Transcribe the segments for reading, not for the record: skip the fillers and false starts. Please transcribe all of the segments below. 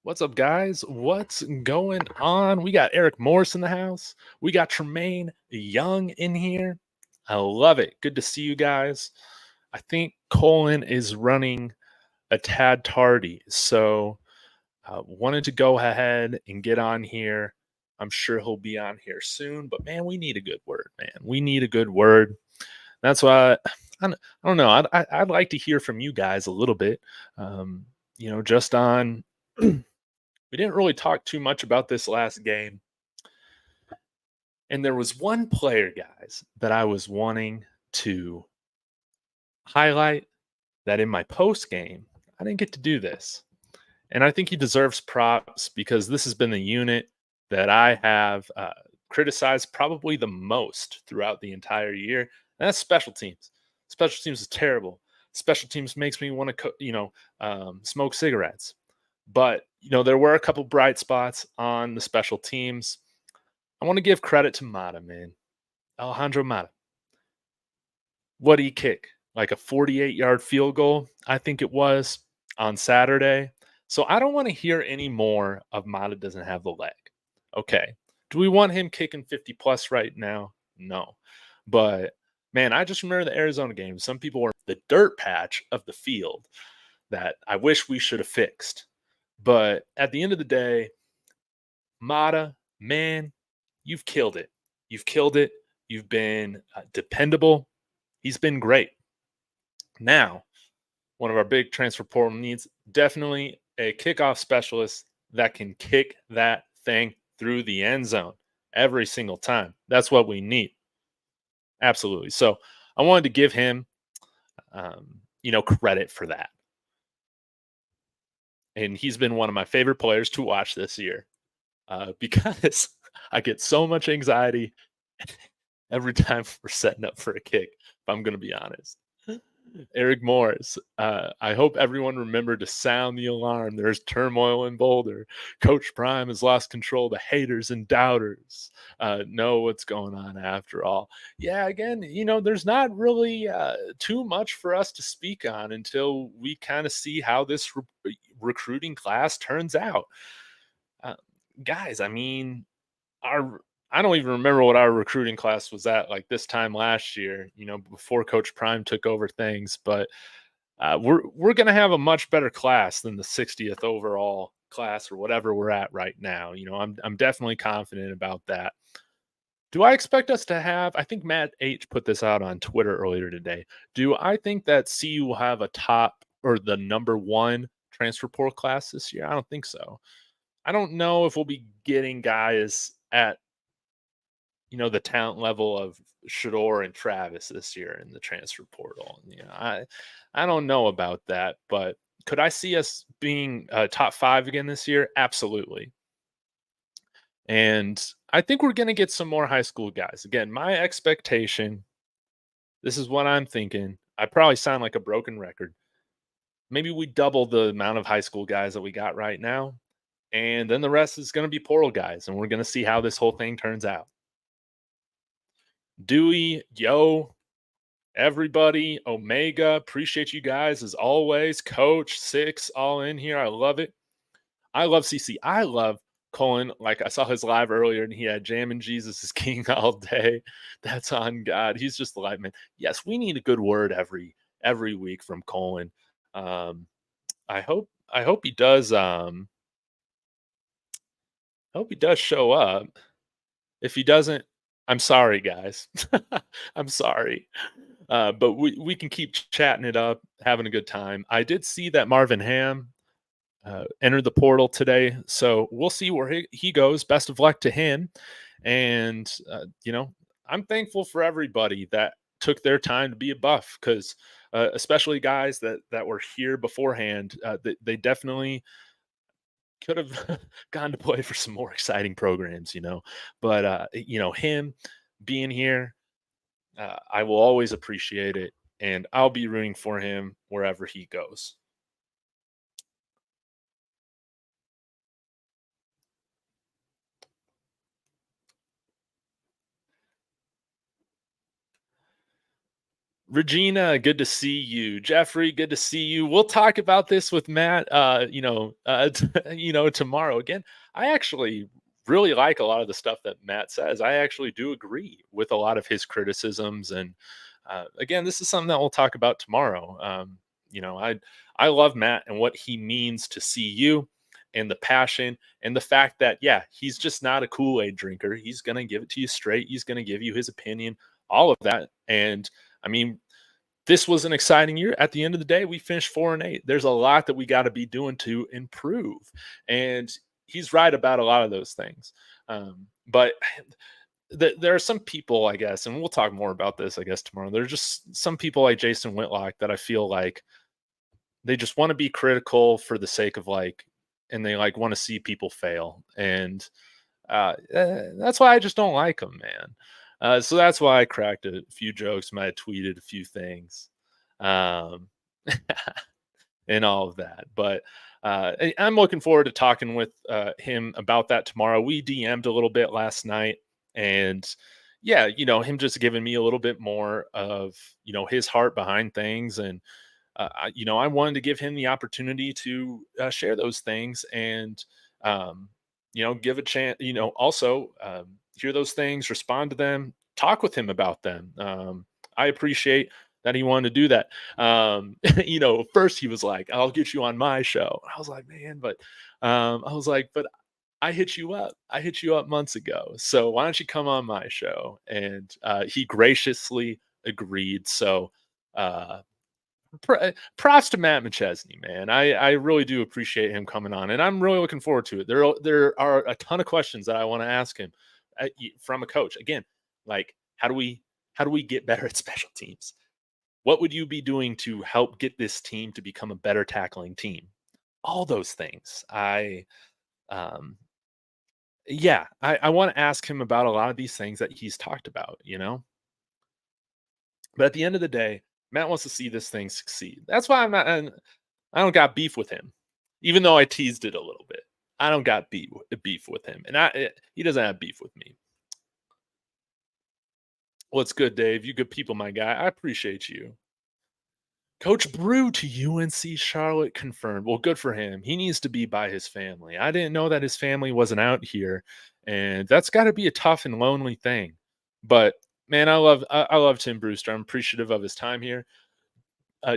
What's up, guys? What's going on? We got Eric Morris in the house. We got Tremaine Young in here. I love it. Good to see you guys. I think Colin is running a tad tardy, so wanted to go ahead and get on here. I'm sure he'll be on here soon, but man, we need a good word, man. We need a good word. That's why I don't know. I'd like to hear from you guys a little bit. Um, just on we didn't really talk too much about this last game. And there was one player, guys, that I was wanting to highlight that in my post game, I didn't get to do this. And I think he deserves props because this has been the unit that I have criticized probably the most throughout the entire year. And that's special teams. Special teams is terrible. Special teams makes me want to, smoke cigarettes. But there were a couple bright spots on the special teams. I want to give credit to Mata, man. Alejandro Mata. What did he kick? Like a 48-yard field goal, I think it was, on Saturday. So I don't want to hear any more of Mata doesn't have the leg. Okay. Do we want him kicking 50 plus right now? No. But man, I just remember the Arizona game. Some people were the dirt patch of the field that I wish we should have fixed. But at the end of the day, Mata, man, you've killed it. You've killed it. You've been dependable. He's been great. Now, one of our big transfer portal needs definitely a kickoff specialist that can kick that thing through the end zone every single time. That's what we need. Absolutely. So I wanted to give him, credit for that. And he's been one of my favorite players to watch this year because I get so much anxiety every time we're setting up for a kick, if I'm going to be honest. Eric Morris, I hope everyone remembered to sound the alarm. There's turmoil in Boulder. Coach Prime has lost control. The haters and doubters know what's going on after all. Yeah, again, there's not really too much for us to speak on until we kind of see how this recruiting class turns out. Uh, Guys, I mean, I don't even remember what our recruiting class was at like this time last year, before Coach Prime took over things. But we're going to have a much better class than the 60th overall class or whatever we're at right now. I'm definitely confident about that. Do I expect us to have? I think Matt H put this out on Twitter earlier today. Do I think that CU will have a top or the number one transfer portal class this year? I don't think so. I don't know if we'll be getting guys at the talent level of Shador and Travis this year in the transfer portal. I don't know about that, but could I see us being top 5 again this year? Absolutely. And I think we're going to get some more high school guys. Again, my expectation, this is what I'm thinking. I probably sound like a broken record. Maybe we double the amount of high school guys that we got right now. And then the rest is going to be portal guys. And we're going to see how this whole thing turns out. Dewey, yo, everybody, Omega, appreciate you guys as always. Coach, Six, all in here. I love it. I love CC. I love Colin. Like I saw his live earlier and he had Jam and Jesus is King all day. That's on God. He's just the light man. Yes, we need a good word every week from Colin. I hope he does hope he does show up. If he doesn't, I'm sorry, guys. I'm sorry. But we can keep chatting it up, having a good time. I did see that Marvin Ham entered the portal today, so we'll see where he goes. Best of luck to him. And, I'm thankful for everybody that took their time to be a buff because especially guys that were here beforehand, they definitely could have gone to play for some more exciting programs, But, him being here, I will always appreciate it, and I'll be rooting for him wherever he goes. Regina, good to see you. Jeffrey, good to see you. We'll talk about this with Matt, tomorrow. Again, I actually really like a lot of the stuff that Matt says. I actually do agree with a lot of his criticisms. And again, this is something that we'll talk about tomorrow. I love Matt and what he means to CU and the passion and the fact that, yeah, he's just not a Kool-Aid drinker. He's going to give it to you straight. He's going to give you his opinion, all of that. And I mean, this was an exciting year. At the end of the day, we finished 4-8. There's a lot that we got to be doing to improve. And he's right about a lot of those things. But there are some people, I guess, and we'll talk more about this, I guess, tomorrow. There's just some people like Jason Whitlock that I feel like they just want to be critical for the sake of and they want to see people fail. And that's why I just don't like them, man. So that's why I cracked a few jokes, might have tweeted a few things, um, and all of that. But I'm looking forward to talking with him about that tomorrow. We DM'd a little bit last night, and yeah, him just giving me a little bit more of his heart behind things, and I wanted to give him the opportunity to share those things and give a chance. Also hear those things, respond to them, talk with him about them. I appreciate that he wanted to do that. First he was like, "I'll get you on my show." I was like, "Man," but I was like, "But I hit you up. I hit you up months ago. So why don't you come on my show?" And he graciously agreed. So uh, props to Matt McChesney, man. I really do appreciate him coming on, and I'm really looking forward to it. There are a ton of questions that I want to ask him from a coach. Again, like how do we get better at special teams? What would you be doing to help get this team to become a better tackling team? All those things. Um, yeah, I want to ask him about a lot of these things that he's talked about. But at the end of the day, Matt wants to see this thing succeed. That's why I'm not. And I don't got beef with him, even though I teased it a little bit. I don't got beef with him, and he doesn't have beef with me. What's good, Dave? You good people, my guy. I appreciate you. Coach Brew to UNC Charlotte confirmed. Well, good for him. He needs to be by his family. I didn't know that his family wasn't out here, and that's got to be a tough and lonely thing. But man, I love Tim Brewster. I'm appreciative of his time here.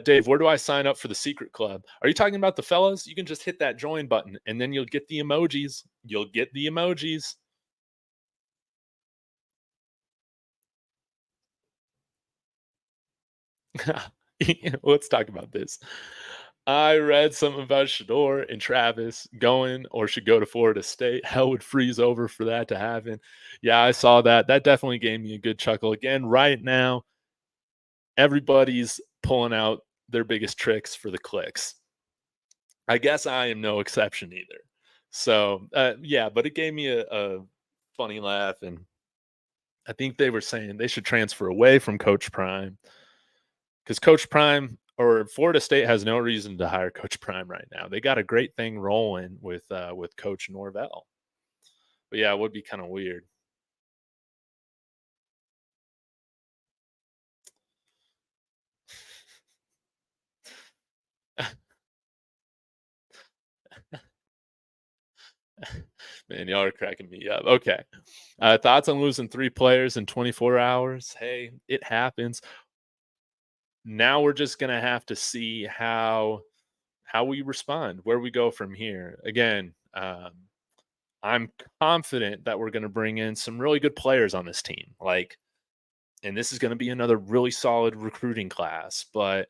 Dave, where do I sign up for the secret club? Are you talking about the fellas? You can just hit that join button, and then you'll get the emojis. You'll get the emojis. Let's talk about this. I read something about Shador and Travis going or should go to Florida State. Hell would freeze over for that to happen. Yeah, I saw that. That definitely gave me a good chuckle. Again, right now, everybody's pulling out their biggest tricks for the clicks. I guess I am no exception either. So, yeah, but it gave me a funny laugh. And I think they were saying they should transfer away from Coach Prime because Coach Prime or Florida State has no reason to hire Coach Prime right now. They got a great thing rolling with Coach Norvell. But yeah, it would be kind of weird. Man, y'all are cracking me up. Okay. Thoughts on losing 3 players in 24 hours? Hey, it happens. Now we're just gonna have to see how we respond, where we go from here. Again, I'm confident that we're gonna bring in some really good players on this team. And this is gonna be another really solid recruiting class, but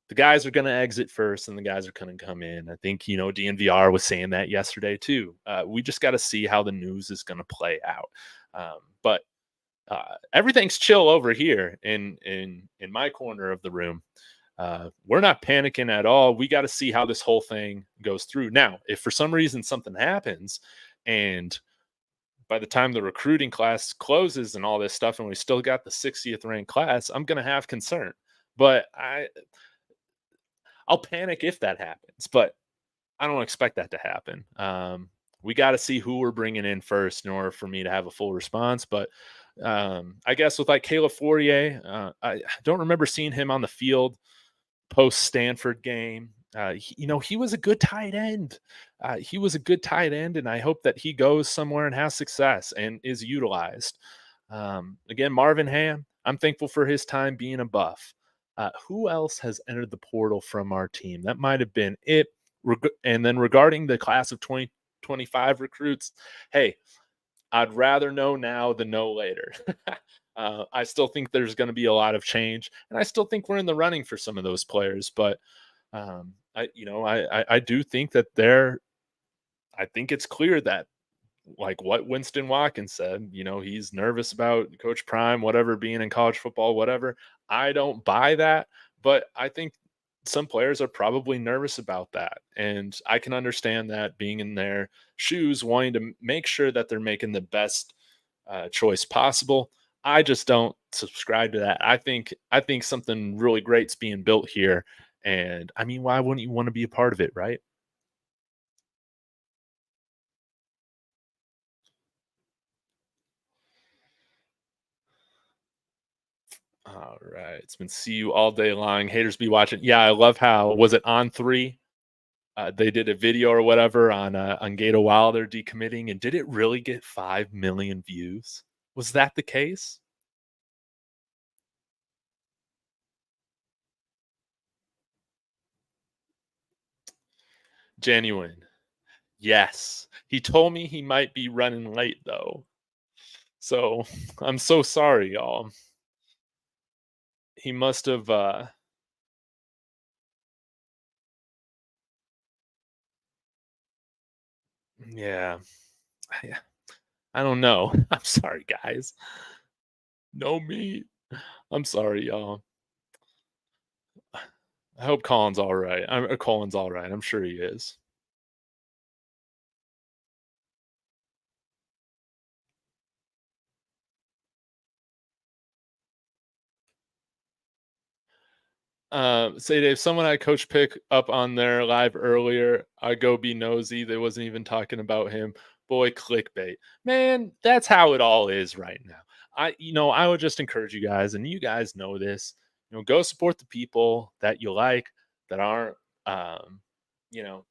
the guys are going to exit first and the guys are going to come in. I think, DNVR was saying that yesterday too. We just got to see how the news is going to play out. But everything's chill over here in my corner of the room. We're not panicking at all. We got to see how this whole thing goes through. Now, if for some reason something happens and by the time the recruiting class closes and all this stuff, and we still got the 60th ranked class, I'm going to have concern. But I'll panic if that happens, but I don't expect that to happen. We got to see who we're bringing in first in order for me to have a full response. But I guess with like Caleb Fourier, I don't remember seeing him on the field post Stanford game. He was a good tight end. He was a good tight end, and I hope that he goes somewhere and has success and is utilized. Again, Marvin Ham, I'm thankful for his time being a buff. Who else has entered the portal from our team? That might have been it. And then regarding the class of 2025 recruits, hey, I'd rather know now than know later. I still think there's going to be a lot of change, and I still think we're in the running for some of those players. But I do think that I think it's clear that, like what Winston Watkins said, he's nervous about Coach Prime, whatever, being in college football, whatever. I don't buy that, but I think some players are probably nervous about that. And I can understand that, being in their shoes, wanting to make sure that they're making the best choice possible. I just don't subscribe to that. I think something really great's being built here. And I mean, why wouldn't you want to be a part of it, right? All right. It's been see you all day long. Haters be watching. Yeah, I love how was it on three? They did a video or whatever on Gato Wilder decommitting, and did it really get 5 million views? Was that the case? Genuine. Yes. He told me he might be running late though. So I'm so sorry, y'all. He must have yeah. I, I don't know. I'm sorry, guys. No meat. I'm sorry, y'all. I hope Colin's all right. Colin's all right. I'm sure he is. Say Dave, someone I coach pick up on their live earlier. I go be nosy. They wasn't even talking about him. Boy, clickbait. Man, that's how it all is right now. I would just encourage you guys, and you guys know this. Go support the people that you like, that aren't, um, you know,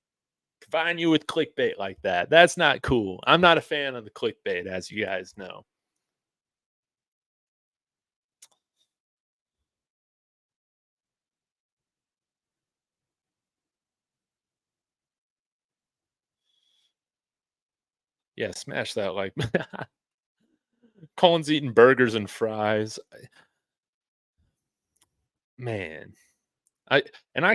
providing you with clickbait like that. That's not cool. I'm not a fan of the clickbait, as you guys know. Yeah, smash that like. Colin's eating burgers and fries. Man, I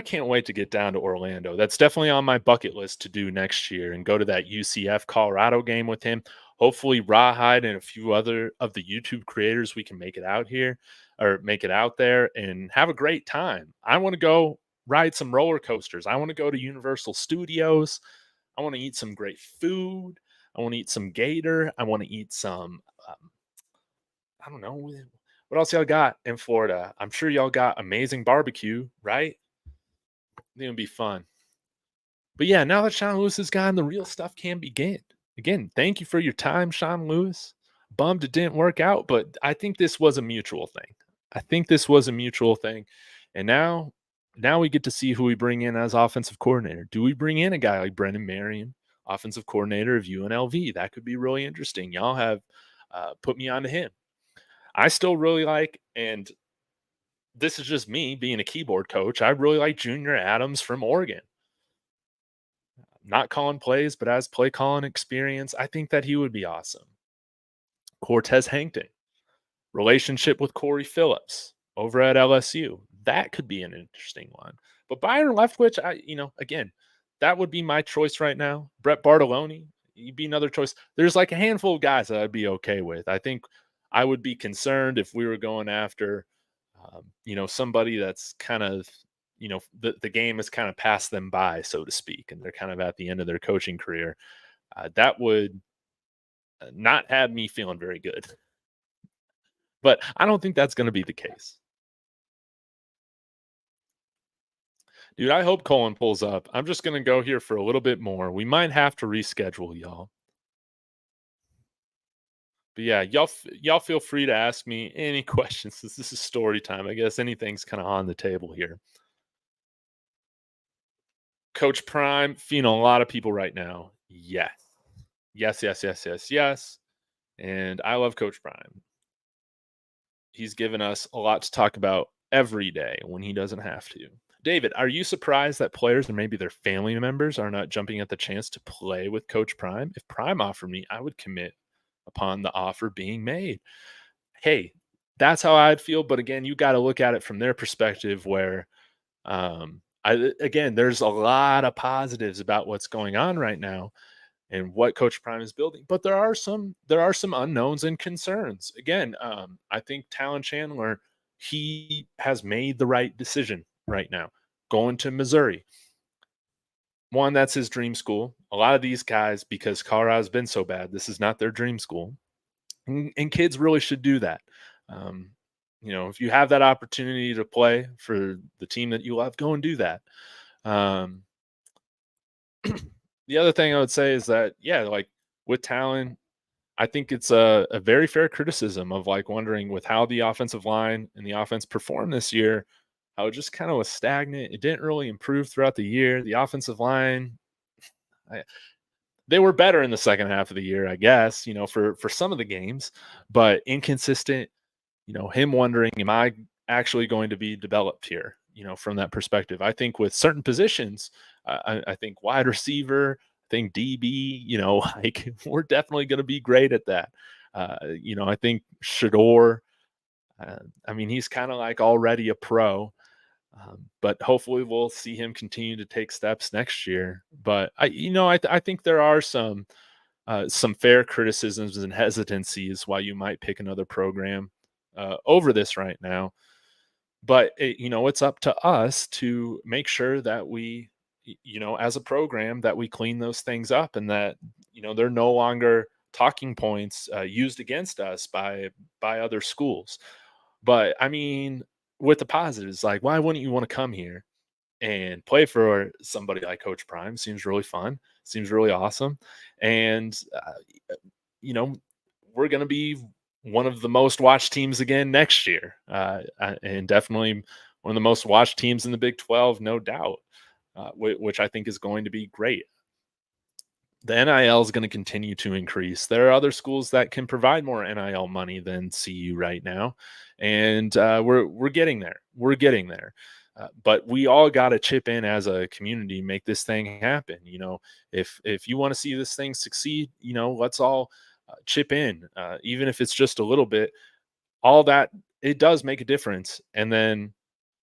can't wait to get down to Orlando. That's definitely on my bucket list to do next year, and go to that UCF Colorado game with him. Hopefully, Rawhide and a few other of the YouTube creators, we can make it out here, or make it out there and have a great time. I want to go ride some roller coasters. I want to go to Universal Studios. I want to eat some great food. I want to eat some gator. I want to eat some. I don't know what else y'all got in Florida. I'm sure y'all got amazing barbecue, right? It'll be fun. But yeah, now that Sean Lewis is gone, the real stuff can begin. Again, thank you for your time, Sean Lewis. Bummed it didn't work out, but I think this was a mutual thing. I think this was a mutual thing. And now we get to see who we bring in as offensive coordinator. Do we bring in a guy like Brendan Marion, offensive coordinator of UNLV? That could be really interesting. Y'all have put me on to him. I still really like, and this is just me being a keyboard coach, I really like Junior Adams from Oregon. Not calling plays, but as play calling experience, I think that he would be awesome. Cortez Hankton, relationship with Corey Phillips over at LSU. That could be an interesting one. But Byron Leftwich, again, that would be my choice right now. Brett Bartoloni, he'd be another choice. There's like a handful of guys that I'd be okay with. I think I would be concerned if we were going after, somebody that's kind of, the game has kind of passed them by, so to speak, and they're kind of at the end of their coaching career. That would not have me feeling very good. But I don't think that's going to be the case. Dude, I hope Colin pulls up. I'm just going to go here for a little bit more. We might have to reschedule, y'all. But yeah, y'all feel free to ask me any questions. This is story time. I guess anything's kind of on the table here. Coach Prime feeding a lot of people right now. Yes. Yes, yes, yes, yes, yes. And I love Coach Prime. He's given us a lot to talk about every day when he doesn't have to. David, are you surprised that players and maybe their family members are not jumping at the chance to play with Coach Prime? If Prime offered me, I would commit upon the offer being made. Hey, that's how I'd feel. But again, you got to look at it from their perspective where again, there's a lot of positives about what's going on right now and what Coach Prime is building. But there are some unknowns and concerns. Again, I think Talon Chandler, he has made the right decision right now, going to Missouri. One, that's his dream school. A lot of these guys, because Colorado's been so bad, this is not their dream school, and kids really should do that. Um, if you have that opportunity to play for the team that you love, go and do that. Um, the other thing I would say is that, yeah, like with Talon, I think it's a very fair criticism of like wondering with how the offensive line and the offense performed this year, how it just kind of was stagnant. It didn't really improve throughout the year. The offensive line, I, they were better in the second half of the year, I guess, for some of the games, but inconsistent. Him wondering, am I actually going to be developed here? From that perspective, I think with certain positions, I think wide receiver, I think DB, like we're definitely going to be great at that. I think Shador, I mean, he's kind of like already a pro, but hopefully we'll see him continue to take steps next year. But I think there are some fair criticisms and hesitancies why you might pick another program over this right now. But it's up to us to make sure that we, as a program, that we clean those things up and that they're no longer talking points used against us by other schools. But I mean, with the positives, like why wouldn't you want to come here and play for somebody like Coach Prime? Seems really fun. Seems really awesome. And you know, we're going to be one of the most watched teams again next year, and definitely one of the most watched teams in the Big 12, no doubt, which I think is going to be great. The NIL is going to continue to increase. There are other schools that can provide more NIL money than CU right now, and we're getting there. We're getting there. But we all got to chip in as a community, make this thing happen. If you want to see this thing succeed, let's all chip in, even if it's just a little bit. All that, it does make a difference. And then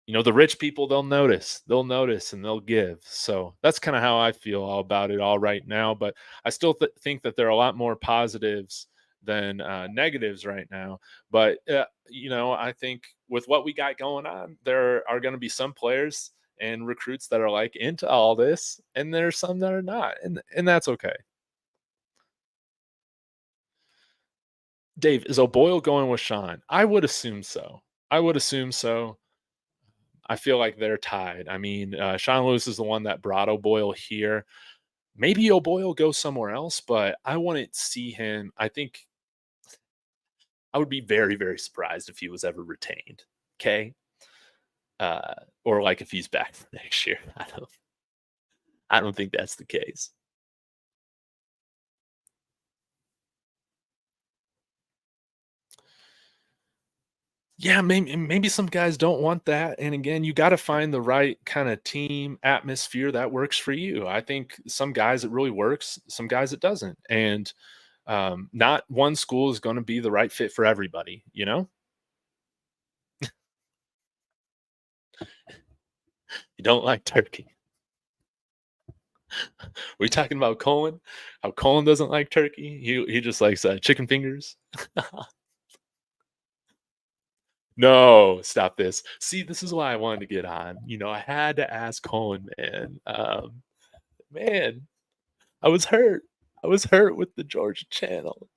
the rich people, they'll notice and they'll give. So that's kind of how I feel all about it all right now. But I still think that there are a lot more positives than negatives right now. But I think with what we got going on, there are going to be some players and recruits that are like into all this, and there's some that are not, and that's okay. Dave, is O'Boyle going with Sean? I would assume so. I would assume so. I feel like they're tied. I mean, Sean Lewis is the one that brought O'Boyle here. Maybe O'Boyle goes somewhere else, but I wouldn't see him. I think I would be very, very surprised if he was ever retained. Okay. Or like if he's back for next year. I don't think that's the case. Yeah, maybe some guys don't want that. And again, you got to find the right kind of team atmosphere that works for you. I think some guys it really works, some guys it doesn't. And not one school is going to be the right fit for everybody, You don't like turkey. We talking about Colin? How Colin doesn't like turkey? He just likes chicken fingers. No, stop this. See, this is why I wanted to get on. I had to ask Colin, man. Man, I was hurt. I was hurt with the Georgia channel.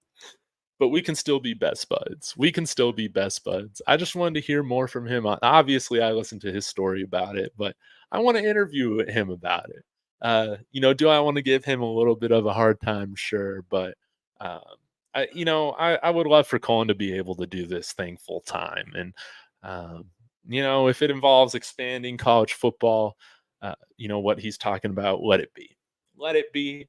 But we can still be best buds. We can still be best buds. I just wanted to hear more from him. Obviously, I listened to his story about it, but I want to interview him about it. Do I want to give him a little bit of a hard time? Sure, but um, I would love for Colin to be able to do this thing full time, and um, if it involves expanding college football, what he's talking about, let it be,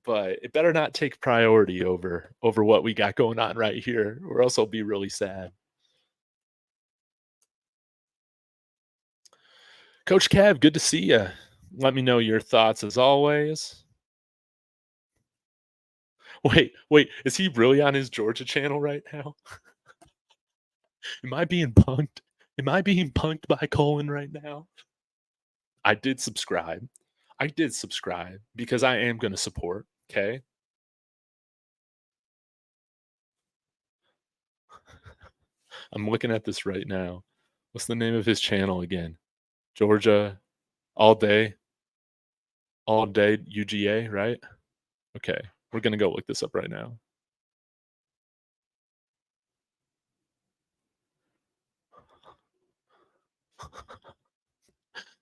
but it better not take priority over what we got going on right here, or else I'll be really sad. Coach Kev, good to see you. Let me know your thoughts as always. Wait, is he really on his Georgia channel right now? Am I being punked? Am I being punked by Colin right now? I did subscribe. I did subscribe because I am going to support. Okay. I'm looking at this right now. What's the name of his channel again? Georgia all day, UGA, right? Okay. We're going to go look this up right now.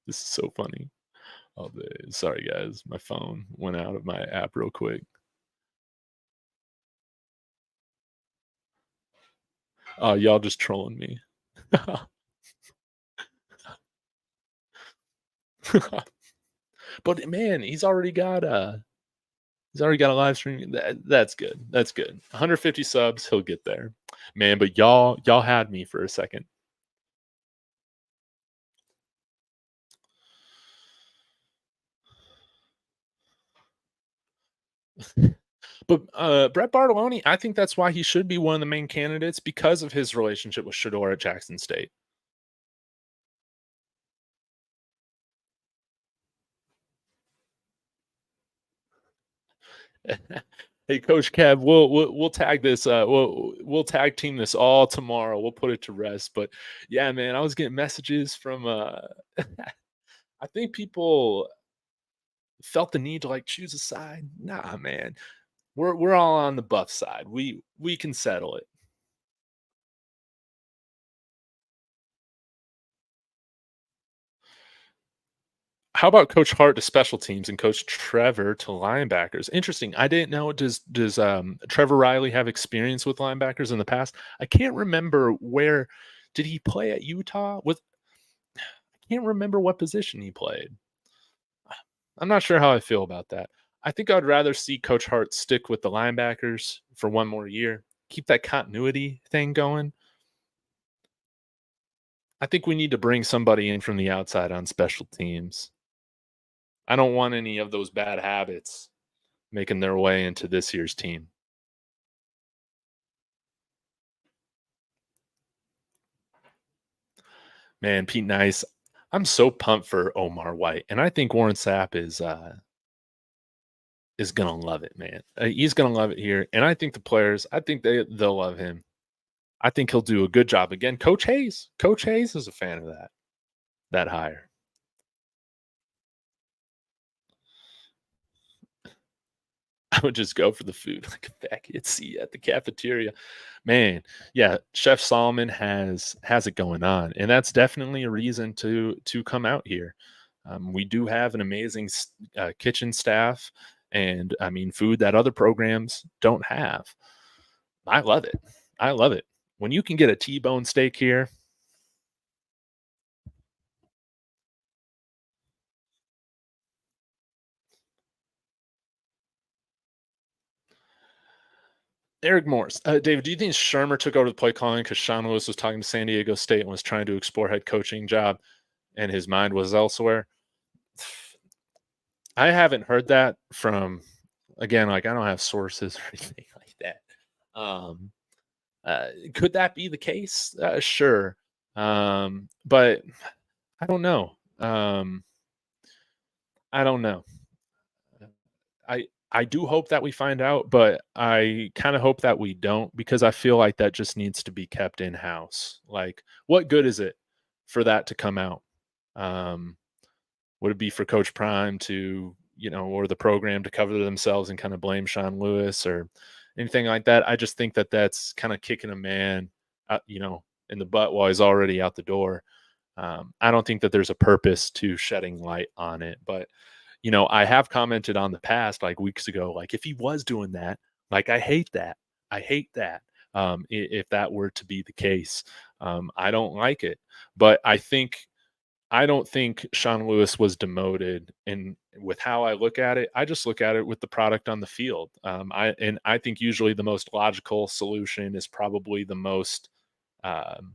This is so funny. All day. Sorry, guys. My phone went out of my app real quick. Oh, y'all just trolling me. But man, he's already got a live stream. That's good. That's good. 150 subs, he'll get there. Man, but y'all had me for a second. But Brett Bartoloni, I think that's why he should be one of the main candidates because of his relationship with Shador at Jackson State. Hey, Coach Kev, we'll tag this. We'll tag team this all tomorrow. We'll put it to rest. But yeah, man, I was getting messages from. I think people felt the need to like choose a side. Nah, man, we're all on the Buff side. We can settle it. How about Coach Hart to special teams and Coach Trevor to linebackers? Interesting. I didn't know. Does Trevor Riley have experience with linebackers in the past? I can't remember where did he play at Utah. With I can't remember what position he played. I'm not sure how I feel about that. I think I'd rather see Coach Hart stick with the linebackers for one more year, keep that continuity thing going. I think we need to bring somebody in from the outside on special teams. I don't want any of those bad habits making their way into this year's team. Man, Pete Nice, I'm so pumped for Omar White, and I think Warren Sapp is gonna love it, man. He's gonna love it here, and I think the players, I think they'll love him. I think he'll do a good job again. Coach Hayes is a fan of that hire. I would just go for the food like a back at see at the cafeteria. Man, yeah, Chef Solomon has it going on, and that's definitely a reason to come out here. We do have an amazing kitchen staff, and I mean food that other programs don't have. I love it. I love it. When you can get a T-bone steak here, Eric Morris. David, do you think Shermer took over the play calling because Sean Lewis was talking to San Diego State and was trying to explore head coaching job and his mind was elsewhere? I haven't heard that from, again, like I don't have sources or anything like that. Could that be the case? Sure. But I don't know. I don't know. I do hope that we find out, but I kind of hope that we don't because I feel like that just needs to be kept in house. Like, what good is it for that to come out? Um, would it be for Coach Prime to, or the program to cover themselves and kind of blame Sean Lewis or anything like that? I just think that that's kind of kicking a man, in the butt while he's already out the door. I don't think that there's a purpose to shedding light on it, but I have commented on the past, like weeks ago, like if he was doing that, like I hate that. I hate that. If that were to be the case, I don't like it. But I don't think Sean Lewis was demoted. And with how I look at it, I just look at it with the product on the field. I think usually the most logical solution is probably the most um,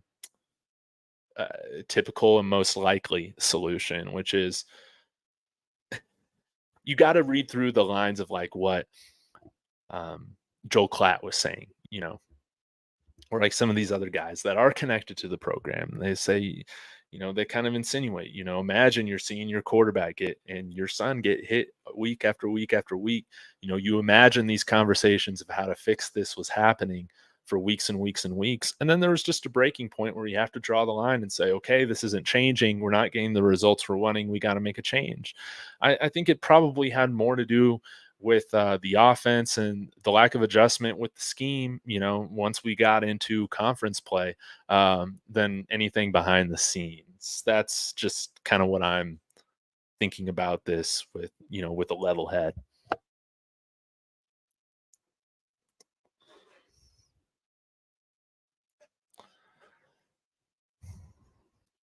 uh, typical and most likely solution, which is you got to read through the lines of like what um, Joel Klatt was saying, or like some of these other guys that are connected to the program. They say, they kind of insinuate, imagine you're seeing your quarterback get and your son get hit week after week after week. You imagine these conversations of how to fix this was happening for weeks and weeks and weeks. And then there was just a breaking point where you have to draw the line and say, okay, this isn't changing. We're not getting the results we're wanting. We got to make a change. I think it probably had more to do with the offense and the lack of adjustment with the scheme, once we got into conference play, than anything behind the scenes. That's just kind of what I'm thinking about this with a level head.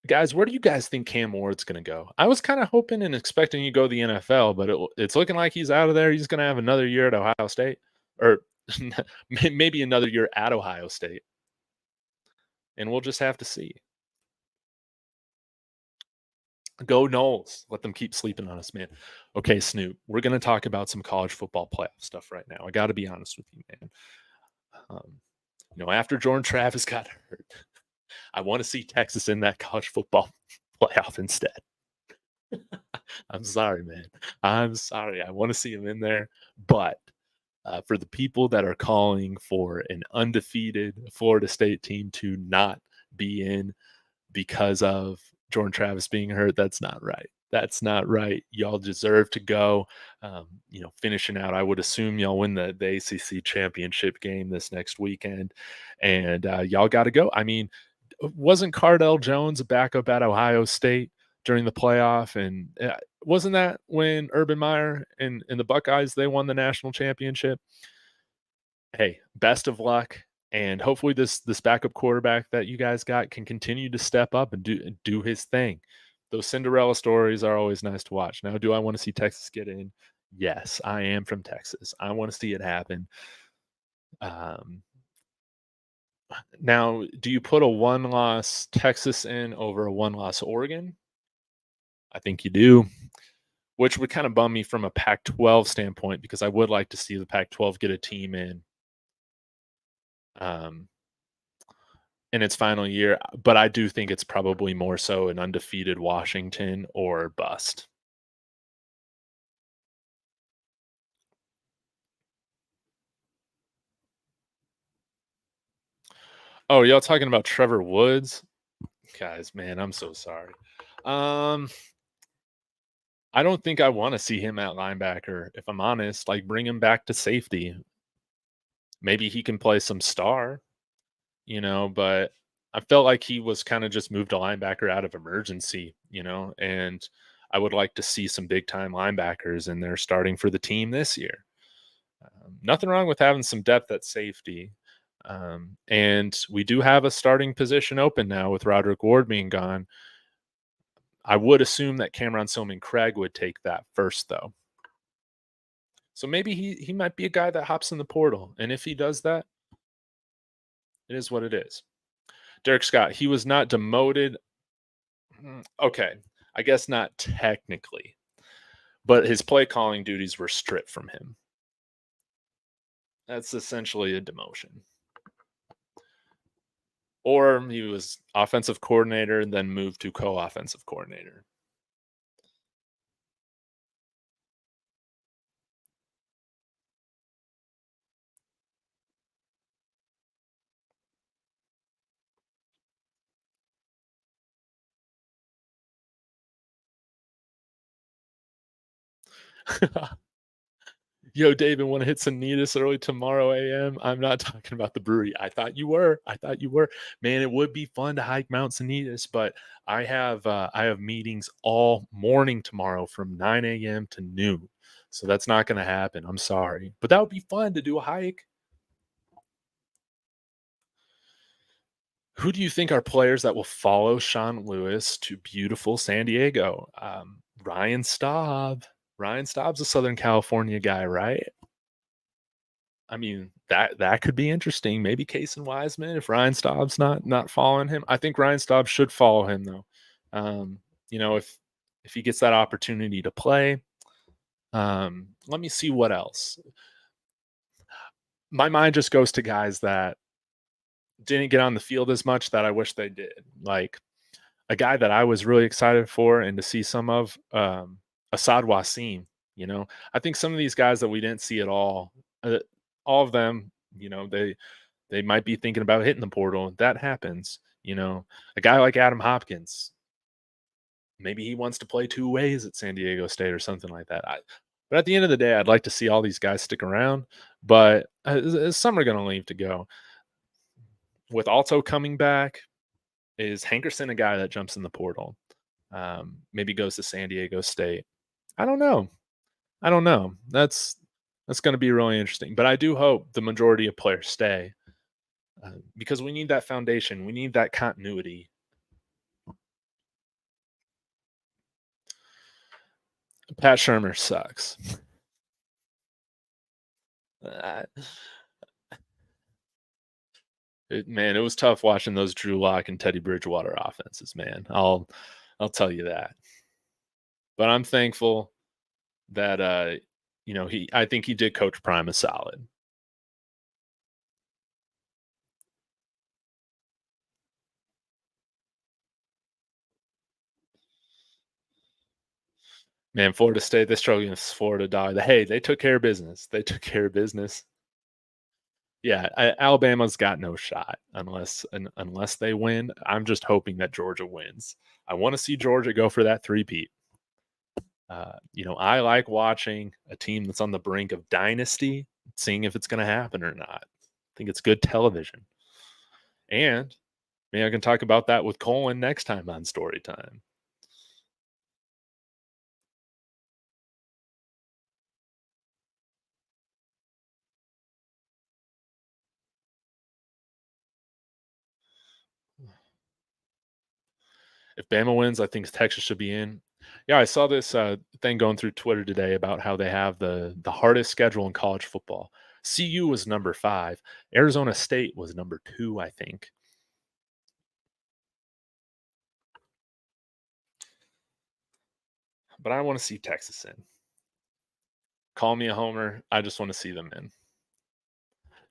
Guys, where do you guys think Cam Ward's going to go? I was kind of hoping and expecting you to go to the NFL, but it's looking like he's out of there. He's going to have another year at Ohio State, or maybe another year at Ohio State, and we'll just have to see. Go Knowles. Let them keep sleeping on us, man. Okay, Snoop, we're going to talk about some college football playoff stuff right now. I got to be honest with you, man. After Jordan Travis got hurt, I want to see Texas in that college football playoff instead. I'm sorry, man. I'm sorry. I want to see him in there. But for the people that are calling for an undefeated Florida State team to not be in because of Jordan Travis being hurt, that's not right. That's not right. Y'all deserve to go. Finishing out, I would assume y'all win the ACC championship game this next weekend, and y'all got to go. I mean, wasn't Cardell Jones a backup at Ohio State during the playoff? And wasn't that when Urban Meyer and the Buckeyes, they won the national championship? Hey, best of luck. And hopefully this backup quarterback that you guys got can continue to step up and do his thing. Those Cinderella stories are always nice to watch. Now, do I want to see Texas get in? Yes, I am from Texas. I want to see it happen. Now, do you put a one-loss Texas in over a one-loss Oregon? I think you do, which would kind of bum me from a Pac-12 standpoint because I would like to see the Pac-12 get a team um, in its final year. But I do think it's probably more so an undefeated Washington or bust. Oh, y'all talking about Trevor Woods? Guys, man, I'm so sorry. I don't think I want to see him at linebacker, if I'm honest. Like, bring him back to safety. Maybe he can play some star, but I felt like he was kind of just moved to linebacker out of emergency, and I would like to see some big time linebackers in there starting for the team this year. Nothing wrong with having some depth at safety. And we do have a starting position open now with Roderick Ward being gone. I would assume that Cameron Silman Craig would take that first, though. So maybe he might be a guy that hops in the portal. And if he does that, it is what it is. Derek Scott, he was not demoted. Okay, I guess not technically, but his play calling duties were stripped from him. That's essentially a demotion. Or he was offensive coordinator and then moved to co-offensive coordinator. Yo, David, want to hit Sanitas early tomorrow a.m.? I'm not talking about the brewery. I thought you were. Man, it would be fun to hike Mount Sanitas, but I have meetings all morning tomorrow from 9 a.m. to noon. So that's not going to happen. I'm sorry. But that would be fun to do a hike. Who do you think are players that will follow Sean Lewis to beautiful San Diego? Ryan Staub. Ryan Staub's a Southern California guy, right? I mean, that could be interesting. Maybe Case and Wiseman if Ryan Staub's not following him. I think Ryan Staub should follow him though. Um, if he gets that opportunity to play, let me see what else. My mind just goes to guys that didn't get on the field as much that I wish they did. Like a guy that I was really excited for and to see some of, Assad Wasim. I think some of these guys that we didn't see at all of them, they might be thinking about hitting the portal. That happens. A guy like Adam Hopkins, maybe he wants to play two ways at San Diego State or something like that. But at the end of the day, I'd like to see all these guys stick around. But some are going to leave to go. With Alto coming back, is Hankerson a guy that jumps in the portal? Maybe goes to San Diego State. I don't know. I don't know. That's going to be really interesting. But I do hope the majority of players stay because we need that foundation. We need that continuity. Pat Shermer sucks. Uh, Man, it was tough watching those Drew Lock and Teddy Bridgewater offenses. Man, I'll tell you that. But I'm thankful that I think he did coach Prime a solid. Man, Florida State, they struggled against Florida Dog. Hey, they took care of business. They took care of business. Yeah, Alabama's got no shot unless they win. I'm just hoping that Georgia wins. I want to see Georgia go for that three-peat. I like watching a team that's on the brink of dynasty, seeing if it's going to happen or not. I think it's good television. And maybe I can talk about that with Colin next time on Storytime. If Bama wins, I think Texas should be in. Yeah, I saw this thing going through Twitter today about how they have the hardest schedule in college football. CU was number 5. Arizona State was number 2, I think. But I want to see Texas in. Call me a homer. I just want to see them in.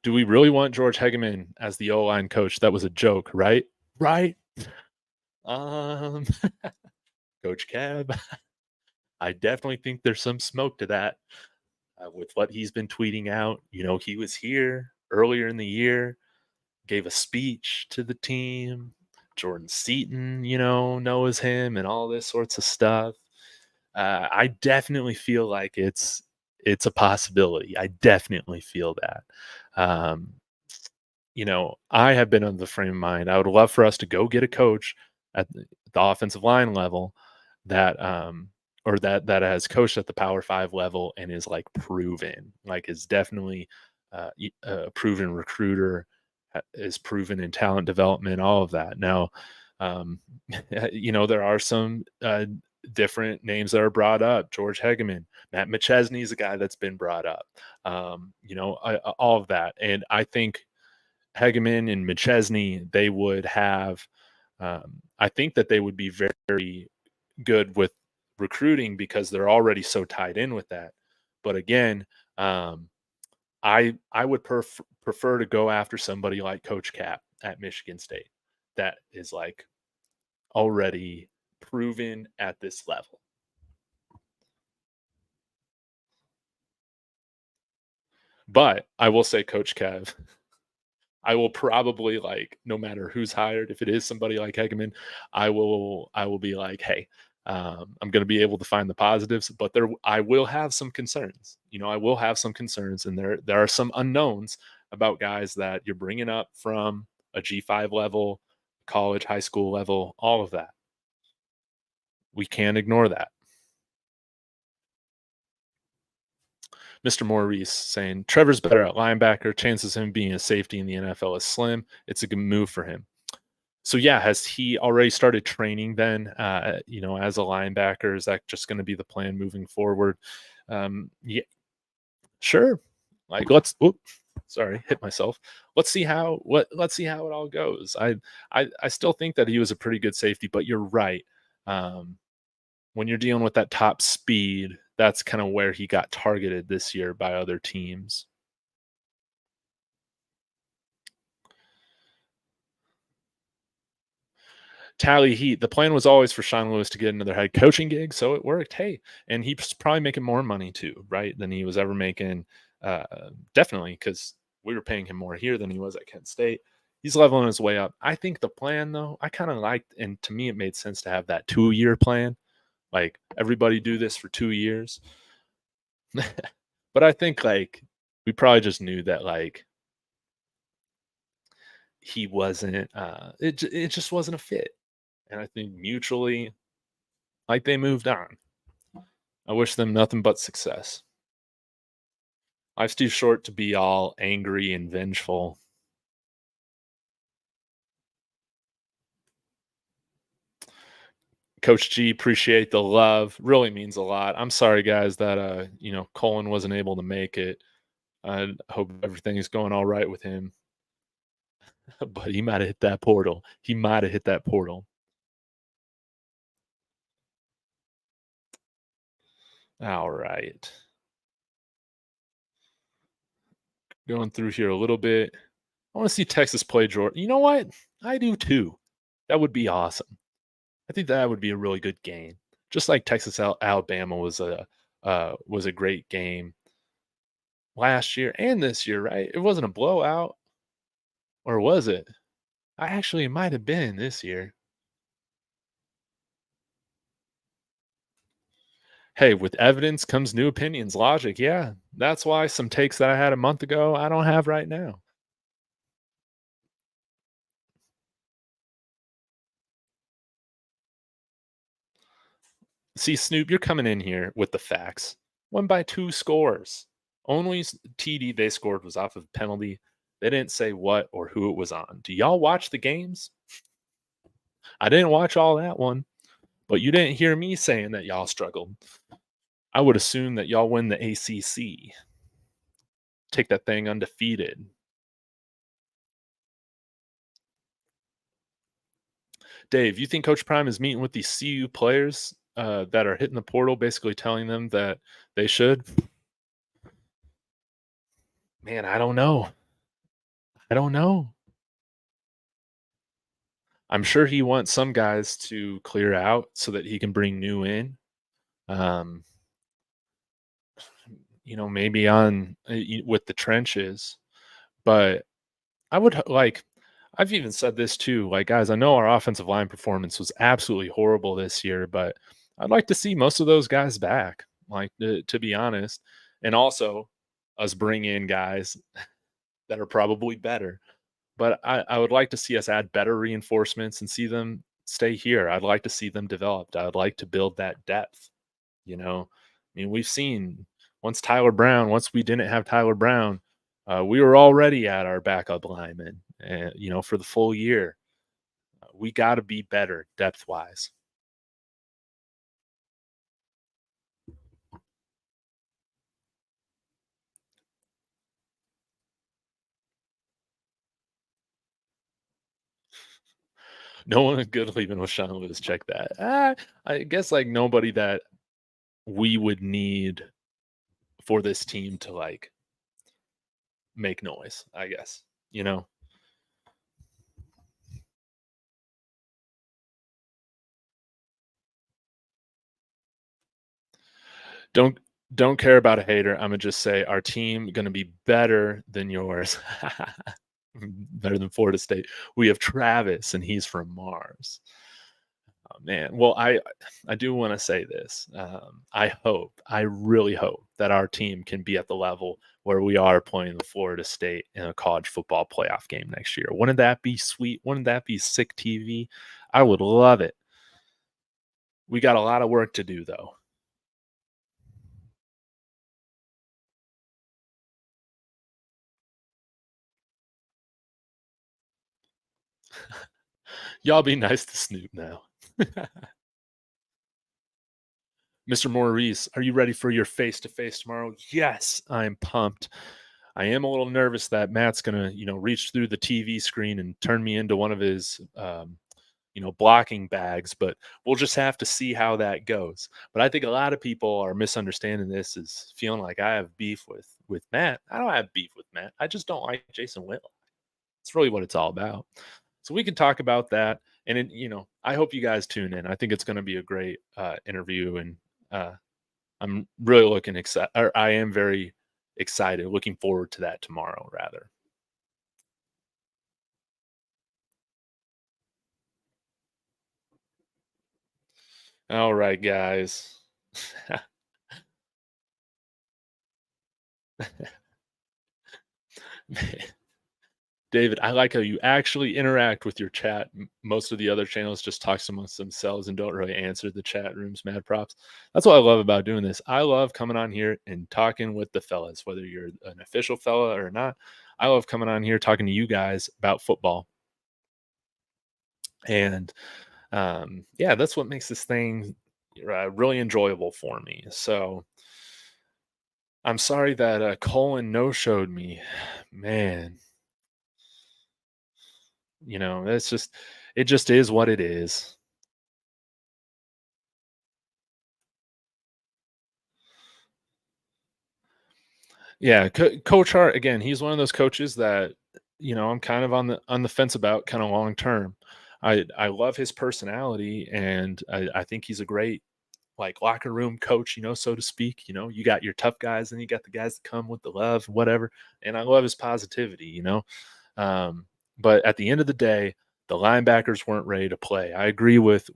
Do we really want George Hegeman as the O-line coach? That was a joke, right? Right. Um, Coach Cab, I definitely think there's some smoke to that with what he's been tweeting out. He was here earlier in the year, gave a speech to the team. Jordan Seaton, knows him and all this sorts of stuff. I definitely feel like it's a possibility. I definitely feel that. Um, I have been of the frame of mind. I would love for us to go get a coach at the offensive line level that or that has coached at the Power 5 level and is like proven, like is definitely a proven recruiter, is proven in talent development, all of that. Now, there are some different names that are brought up. George Hegeman, Matt McChesney is a guy that's been brought up. All of that, and I think Hegeman and McChesney, they would have. I think that they would be very good with recruiting because they're already so tied in with that. But again, I would prefer to go after somebody like Coach Cap at Michigan State that is like already proven at this level. But I will say, Coach Kev, I will probably no matter who's hired, if it is somebody like Hegeman, I will be like, hey, I'm going to be able to find the positives, but I will have some concerns. I will have some concerns, and there are some unknowns about guys that you're bringing up from a G5 level, college, high school level, all of that. We can't ignore that. Mr. Maurice saying Trevor's better at linebacker. Chances of him being a safety in the NFL is slim. It's a good move for him. So yeah, has he already started training then? As a linebacker, is that just going to be the plan moving forward? Yeah, sure. Like sorry, hit myself. Let's see how it all goes. I still think that he was a pretty good safety, but you're right. Um, when you're dealing with that top speed, that's kind of where he got targeted this year by other teams. Tally Heat, the plan was always for Sean Lewis to get another head coaching gig, so it worked. Hey, and he's probably making more money too, right, than he was ever making. Uh, Definitely, because we were paying him more here than he was at Kent State. He's leveling his way up. I think the plan, though, I kind of liked, and to me, it made sense to have that 2 year plan. Like everybody do this for 2 years. But I think like we probably just knew that like he wasn't. It just wasn't a fit, and I think mutually, like they moved on. I wish them nothing but success. Life's too short to be all angry and vengeful. Coach G, appreciate the love. Really means a lot. I'm sorry, guys, that Colin wasn't able to make it. I hope everything is going all right with him. But he might have hit that portal. He might have hit that portal. All right. Going through here a little bit. I want to see Texas play Georgia. You know what? I do too. That would be awesome. I think that would be a really good game. Just like Texas Alabama was a great game last year and this year, right? It wasn't a blowout, or was it? It might have been this year. Hey, with evidence comes new opinions, logic. Yeah, that's why some takes that I had a month ago I don't have right now. See, Snoop, you're coming in here with the facts. Won by 2 scores. Only TD they scored was off of penalty. They didn't say what or who it was on. Do y'all watch the games? I didn't watch all that one, but you didn't hear me saying that y'all struggled. I would assume that y'all win the ACC. Take that thing undefeated. Dave, you think Coach Prime is meeting with these CU players that are hitting the portal, basically telling them that they should? Man, I don't know. I don't know. I'm sure he wants some guys to clear out so that he can bring new in. Um, maybe on with the trenches, but I would like. I've even said this too. Like, guys, I know our offensive line performance was absolutely horrible this year, but I'd like to see most of those guys back. Like, to be honest, and also us bring in guys that are probably better. But I would like to see us add better reinforcements and see them stay here. I'd like to see them developed. I'd like to build that depth. I mean, we've seen once we didn't have Tyler Brown, we were already at our backup lineman, for the full year. We got to be better depth wise. No one good leaving with Sean Lewis. Check that. I guess like nobody that we would need for this team to like make noise. I guess you know. Don't don't care about a hater. I'm gonna just say our team gonna be better than yours. Better than Florida State. We have Travis, and he's from Mars. Oh, man. Well, I do want to say this. I really hope that our team can be at the level where we are playing the Florida State in a college football playoff game next year. Wouldn't that be sweet? Wouldn't that be sick TV? I would love it. We got a lot of work to do, though. Y'all be nice to Snoop now. Mr. Maurice, are you ready for your face to face tomorrow? Yes, I'm pumped. I am a little nervous that Matt's gonna, reach through the TV screen and turn me into one of his, blocking bags. But we'll just have to see how that goes. But I think a lot of people are misunderstanding this as feeling like I have beef with Matt. I don't have beef with Matt. I just don't like Jason Whitlock. It's really what it's all about. So we can talk about that. And I hope you guys tune in. I think it's going to be a great interview, and uh, I'm really looking excited. I am very excited, looking forward to that tomorrow. Rather, all right, guys. David, I like how you actually interact with your chat. Most of the other channels just talk amongst themselves and don't really answer the chat rooms. Mad props. That's what I love about doing this. I love coming on here and talking with the fellas, whether you're an official fella or not. I love coming on here talking to you guys about football. And yeah, that's what makes this thing really enjoyable for me. So I'm sorry that Colin no showed me. Man, it's just, it just is what it is. Yeah, Coach Hart again. He's one of those coaches that I'm kind of on the fence about, kind of long term. I love his personality, and I think he's a great like locker room coach, so to speak. You got your tough guys, and you got the guys that come with the love, whatever. And I love his positivity. Um, but at the end of the day, the linebackers weren't ready to play. I agree with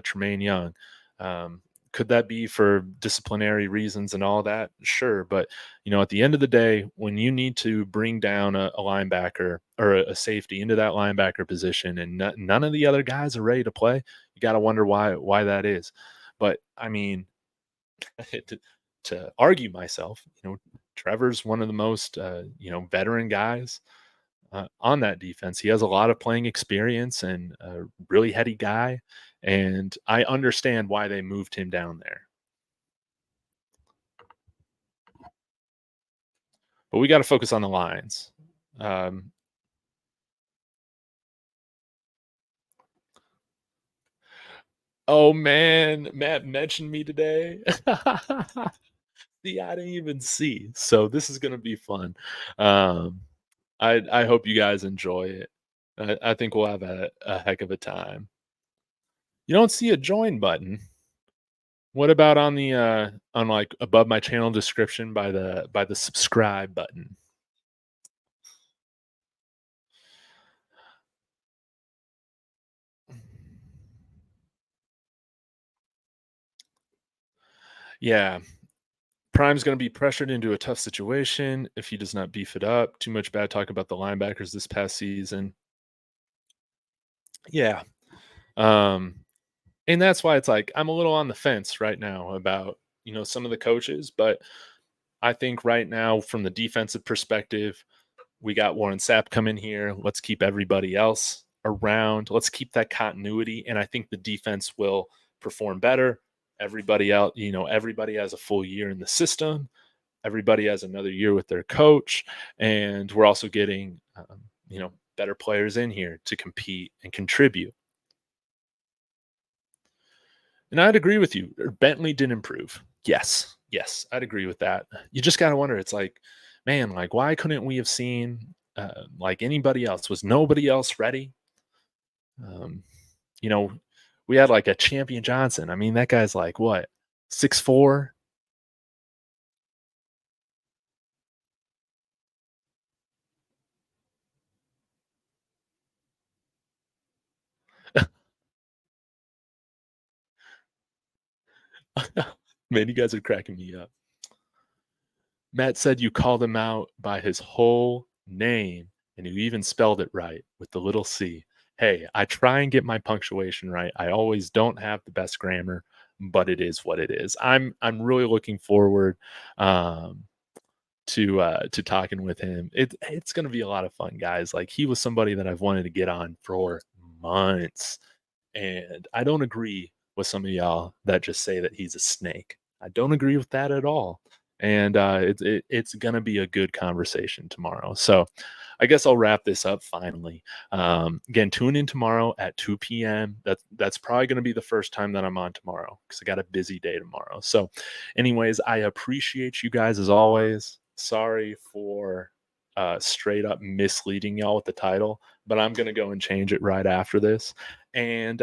Tremaine Young. Um, could that be for disciplinary reasons and all that? Sure, but at the end of the day, when you need to bring down a linebacker or a safety into that linebacker position, and none of the other guys are ready to play, you got to wonder why that is. But I mean, to argue myself, Trevor's one of the most veteran guys on that defense. He has a lot of playing experience and a really heady guy, and I understand why they moved him down there. But we got to focus on the lines. Um, oh man, Matt mentioned me today. See, I didn't even see. So this is gonna be fun. Um, I hope you guys enjoy it. I think we'll have a heck of a time. You don't see a join button. What about on the on like above my channel description by the subscribe button? Yeah, Prime's going to be pressured into a tough situation if he does not beef it up. Too much bad talk about the linebackers this past season. Yeah. Um, and that's why it's like I'm a little on the fence right now about, some of the coaches, but I think right now from the defensive perspective, we got Warren Sapp coming here. Let's keep everybody else around. Let's keep that continuity, and I think the defense will perform better. Everybody else, everybody has a full year in the system. Everybody has another year with their coach, and we're also getting, better players in here to compete and contribute. And I'd agree with you. Bentley did improve. Yes, yes, I'd agree with that. You just got to wonder. It's like, man, like why couldn't we have seen like anybody else? Was nobody else ready? Um, you know, we had like a Champion Johnson. I mean, that guy's like what 6'4". Man, you guys are cracking me up. Matt said you called him out by his whole name and you even spelled it right with the little c. Hey, I try and get my punctuation right. I always don't have the best grammar, but it is what it is. I'm really looking forward um, to talking with him. It's going to be a lot of fun, guys. Like he was somebody that I've wanted to get on for months. And I don't agree with some of y'all that just say that he's a snake. I don't agree with that at all. And it's gonna be a good conversation tomorrow. So I guess I'll wrap this up finally. Again, tune in tomorrow at 2 p.m. That's probably gonna be the first time that I'm on tomorrow because I got a busy day tomorrow. So, anyways, I appreciate you guys as always. Sorry for straight up misleading y'all with the title, but I'm gonna go and change it right after this. And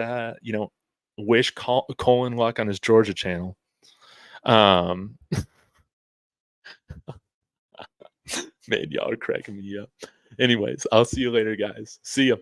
wish Colin luck on his Georgia channel. Um, Man, y'all are cracking me up. Anyways, I'll see you later, guys. See ya.